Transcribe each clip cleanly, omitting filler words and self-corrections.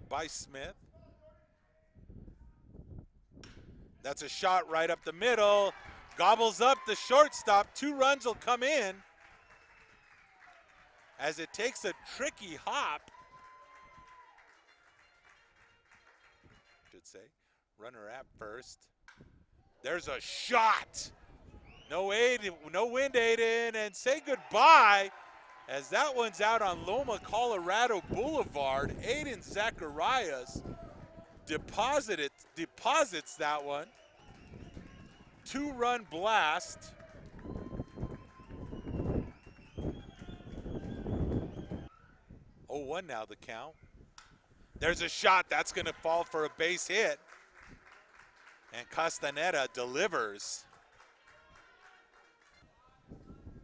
by Smith. That's a shot right up the middle. Gobbles up the shortstop. 2 runs will come in as it takes a tricky hop. Should say. Runner at first. There's a shot. No wind, Aiden, and say goodbye as that one's out on Loma, Colorado Boulevard. Aiden Zacharias deposits that one. 2-run blast. Oh, 1 now the count. There's a shot that's going to fall for a base hit. And Castaneda delivers.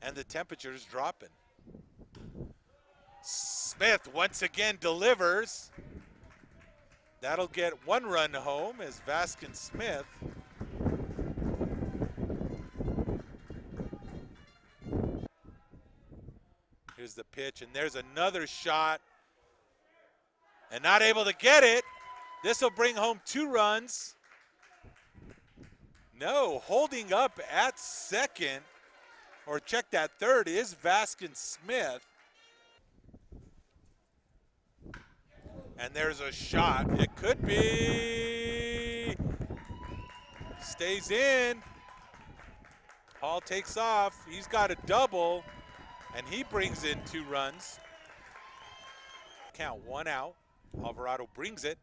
And the temperature's dropping. Smith once again delivers. That'll get 1 run home as Vaskin Smith here's the pitch, and there's another shot. And not able to get it. This will bring home 2 runs. No, holding up at second, or check that third, is Vaskin Smith. And there's a shot. It could be. Stays in. Hall takes off. He's got a double, and he brings in 2 runs. Count 1 out. Alvarado brings it.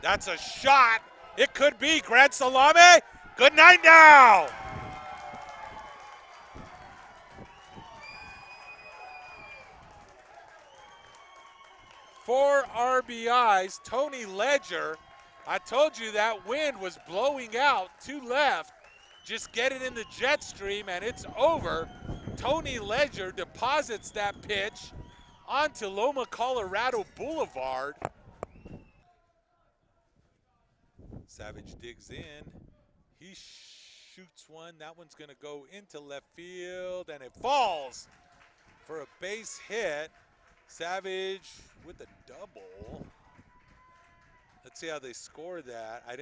That's a shot. It could be. Grand Salame. Good night now. Four RBIs. Tony Ledger. I told you that wind was blowing out to left. Just get it in the jet stream and it's over. Tony Ledger deposits that pitch onto Loma, Colorado Boulevard. Savage digs in. He shoots one. That one's going to go into left field, and it falls for a base hit. Savage with a double. Let's see how they score that. I didn't